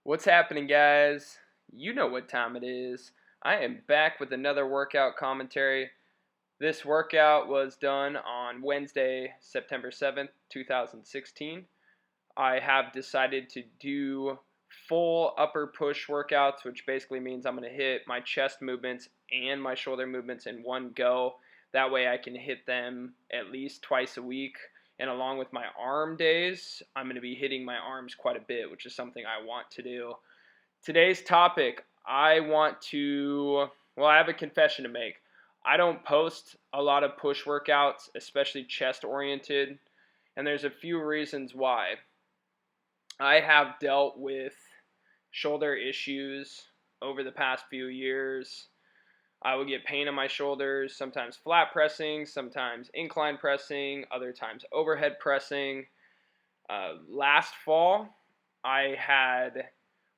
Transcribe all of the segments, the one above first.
What's happening, guys? You know what time it is. I am back with another workout commentary. This workout was done on Wednesday, September 7th, 2016. I have decided to do full upper push workouts, which basically means I'm going to hit my chest movements and my shoulder movements in one go. That way I can hit them at least twice a week. And along with my arm days, I'm going to be hitting my arms quite a bit, which is something I want to do. Today's topic, I have a confession to make. I don't post a lot of push workouts, especially chest oriented, and there's a few reasons why. I have dealt with shoulder issues over the past few years. I would get pain in my shoulders, sometimes flat pressing, sometimes incline pressing, other times overhead pressing. Last fall, I had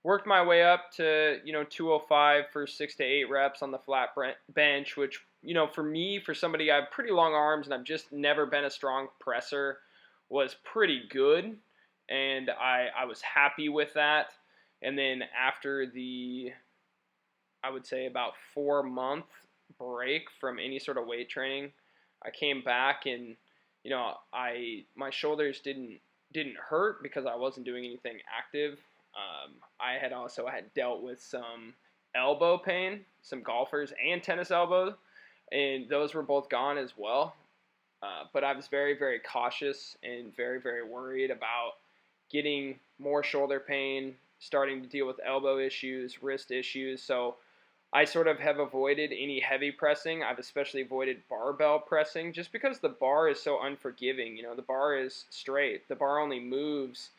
worked my way up to 205 for 6 to 8 reps on the flat bench, which for me, for somebody, I have pretty long arms and I've just never been a strong presser, was pretty good, and I was happy with that. And then after I would say about 4 month break from any sort of weight training, I came back and my shoulders didn't hurt because I wasn't doing anything active. I had dealt with some elbow pain, some golfers and tennis elbows, and those were both gone as well. But I was very, very cautious and very, very worried about getting more shoulder pain, starting to deal with elbow issues, wrist issues. So I sort of have avoided any heavy pressing. I've especially avoided barbell pressing just because the bar is so unforgiving. The bar is straight. The bar only moves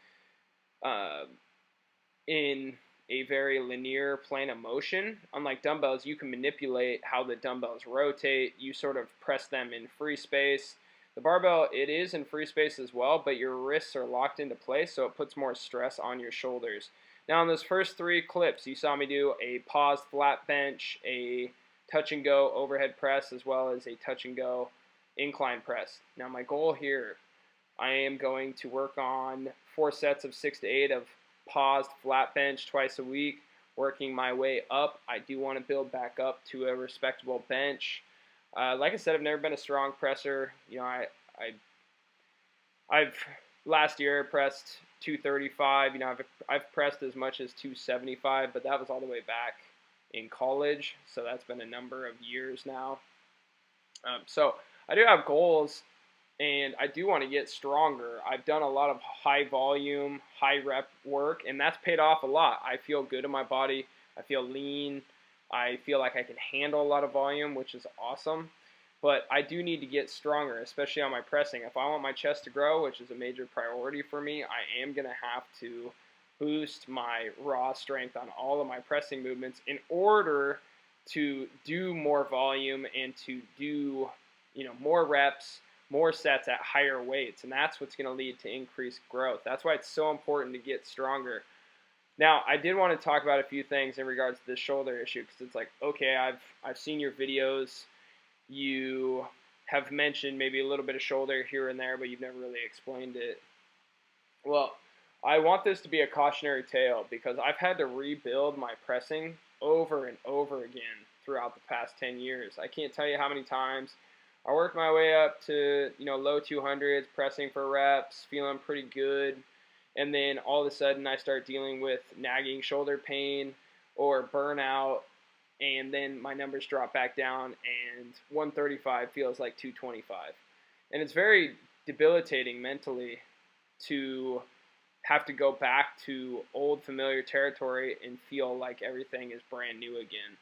in a very linear plane of motion. Unlike dumbbells, you can manipulate how the dumbbells rotate. You sort of press them in free space. The barbell, it is in free space as well, but your wrists are locked into place, so it puts more stress on your shoulders. Now, in those first 3 clips, you saw me do a paused flat bench, a touch and go overhead press, as well as a touch and go incline press. Now, my goal here, I am going to work on 4 sets of 6 to 8 of paused flat bench twice a week, working my way up. I do want to build back up to a respectable bench. Like I said, I've never been a strong presser. I've last year pressed 235. I've pressed as much as 275, but that was all the way back in college, so that's been a number of years now. So I do have goals, and I do want to get stronger. I've done a lot of high volume, high rep work, and that's paid off a lot. I feel good in my body. I feel lean. I feel like I can handle a lot of volume, which is awesome. But I do need to get stronger, especially on my pressing. If I want my chest to grow, which is a major priority for me, I am going to have to boost my raw strength on all of my pressing movements in order to do more volume and to do more reps, more sets at higher weights, and that's what's going to lead to increased growth. That's why it's so important to get stronger. Now, I did want to talk about a few things in regards to the shoulder issue, because it's like, okay, I've seen your videos. You have mentioned maybe a little bit of shoulder here and there, but you've never really explained it. Well, I want this to be a cautionary tale because I've had to rebuild my pressing over and over again throughout the past 10 years. I can't tell you how many times I worked my way up to low 200s, pressing for reps, feeling pretty good, and then all of a sudden I start dealing with nagging shoulder pain or burnout, and then my numbers drop back down and 135 feels like 225. And it's very debilitating mentally to have to go back to old familiar territory and feel like everything is brand new again.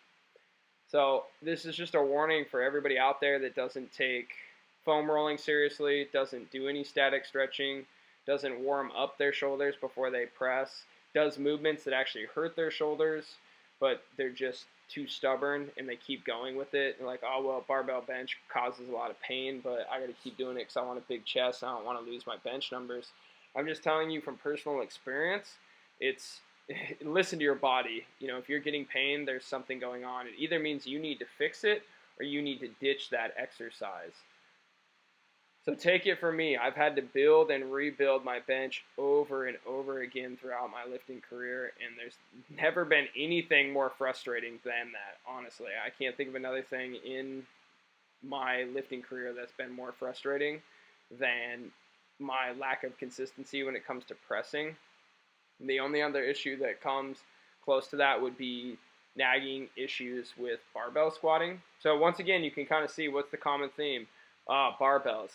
So this is just a warning for everybody out there that doesn't take foam rolling seriously, doesn't do any static stretching, doesn't warm up their shoulders before they press, does movements that actually hurt their shoulders, but they're just too stubborn and they keep going with it. And like, oh, well, barbell bench causes a lot of pain, but I got to keep doing it because I want a big chest. I don't want to lose my bench numbers. I'm just telling you from personal experience, listen to your body. If you're getting pain, there's something going on. It either means you need to fix it or you need to ditch that exercise. So take it from me, I've had to build and rebuild my bench over and over again throughout my lifting career, and there's never been anything more frustrating than that, honestly. I can't think of another thing in my lifting career that's been more frustrating than my lack of consistency when it comes to pressing. The only other issue that comes close to that would be nagging issues with barbell squatting. So once again, you can kind of see what's the common theme. Barbells.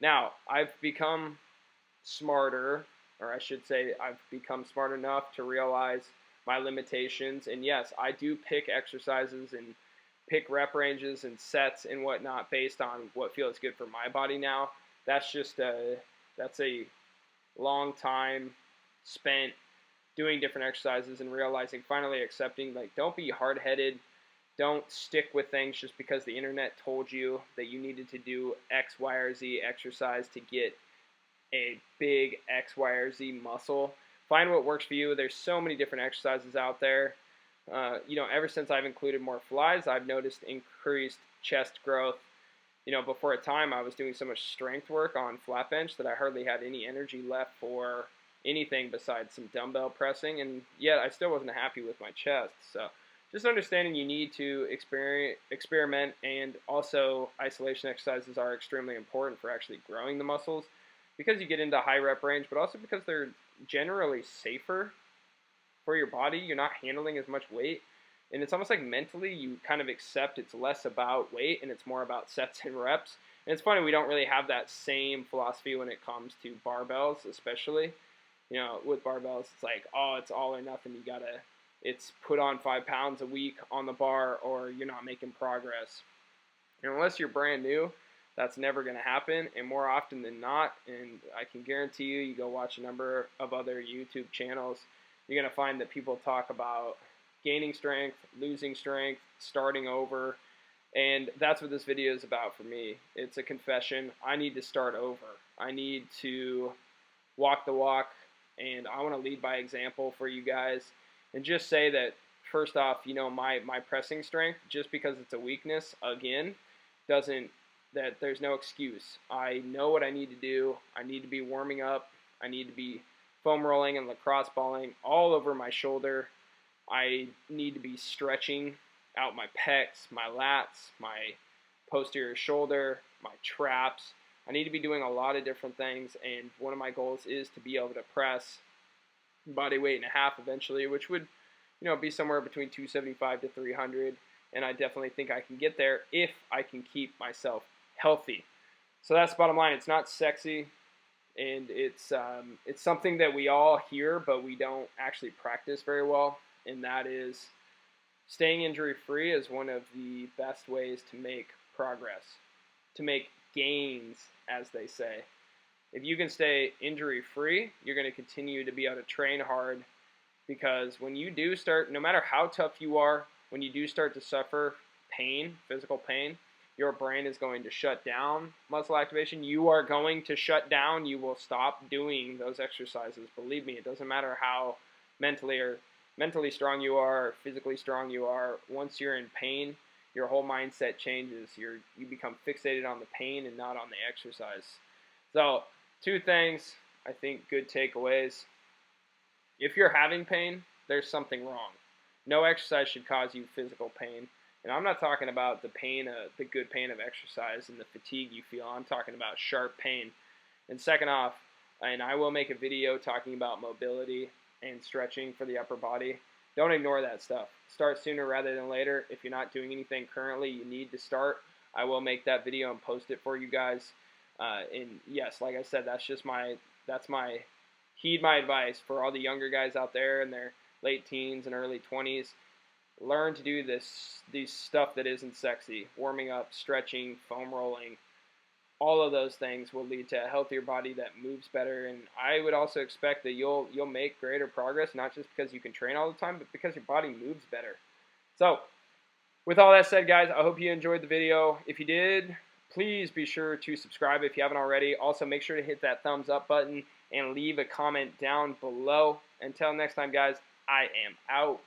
Now, I've become smarter, or I should say I've become smart enough to realize my limitations. And yes, I do pick exercises and pick rep ranges and sets and whatnot based on what feels good for my body now. That's a long time spent doing different exercises and realizing, finally accepting, like, don't be hard-headed. Don't stick with things just because the internet told you that you needed to do X, Y, or Z exercise to get a big X, Y, or Z muscle. Find what works for you. There's so many different exercises out there. Ever since I've included more flies, I've noticed increased chest growth. Before a time, I was doing so much strength work on flat bench that I hardly had any energy left for anything besides some dumbbell pressing, and yet I still wasn't happy with my chest. So just understanding you need to experiment, and also isolation exercises are extremely important for actually growing the muscles, because you get into high rep range, but also because they're generally safer for your body. You're not handling as much weight, and it's almost like mentally you kind of accept it's less about weight and it's more about sets and reps. And it's funny, we don't really have that same philosophy when it comes to barbells, especially. With barbells, it's like, oh, it's all or nothing. It's put on 5 pounds a week on the bar or you're not making progress. And unless you're brand new, that's never going to happen. And more often than not, and I can guarantee you go watch a number of other YouTube channels, you're going to find that people talk about gaining strength, losing strength, starting over. And that's what this video is about for me. It's a confession. I need to start over. I need to walk the walk, and I want to lead by example for you guys. And just say that, first off, my pressing strength, just because it's a weakness, again, that there's no excuse. I know what I need to do. I need to be warming up. I need to be foam rolling and lacrosse balling all over my shoulder. I need to be stretching out my pecs, my lats, my posterior shoulder, my traps. I need to be doing a lot of different things, and one of my goals is to be able to press body weight and a half eventually, which would be somewhere between 275 to 300, and I definitely think I can get there if I can keep myself healthy. So that's the bottom line. It's not sexy, and it's something that we all hear, but we don't actually practice very well, and that is staying injury-free is one of the best ways to make progress, to make gains, as they say. If you can stay injury-free, you're going to continue to be able to train hard, because when you do start, no matter how tough you are, when you do start to suffer pain, physical pain, your brain is going to shut down muscle activation. You are going to shut down. You will stop doing those exercises. Believe me, it doesn't matter how mentally strong you are, or physically strong you are. Once you're in pain, your whole mindset changes. You become fixated on the pain and not on the exercise. So, 2 things, I think, good takeaways. If you're having pain, there's something wrong. No exercise should cause you physical pain. And I'm not talking about the pain, the good pain of exercise and the fatigue you feel. I'm talking about sharp pain. And second off, and I will make a video talking about mobility and stretching for the upper body. Don't ignore that stuff. Start sooner rather than later. If you're not doing anything currently, you need to start. I will make that video and post it for you guys. And yes, like I said, heed my advice for all the younger guys out there in their late teens and early 20s. Learn to do these stuff that isn't sexy. Warming up, stretching, foam rolling. All of those things will lead to a healthier body that moves better. And I would also expect that you'll make greater progress, not just because you can train all the time, but because your body moves better. So, with all that said, guys, I hope you enjoyed the video. If you did, please be sure to subscribe if you haven't already. Also, make sure to hit that thumbs up button and leave a comment down below. Until next time, guys, I am out.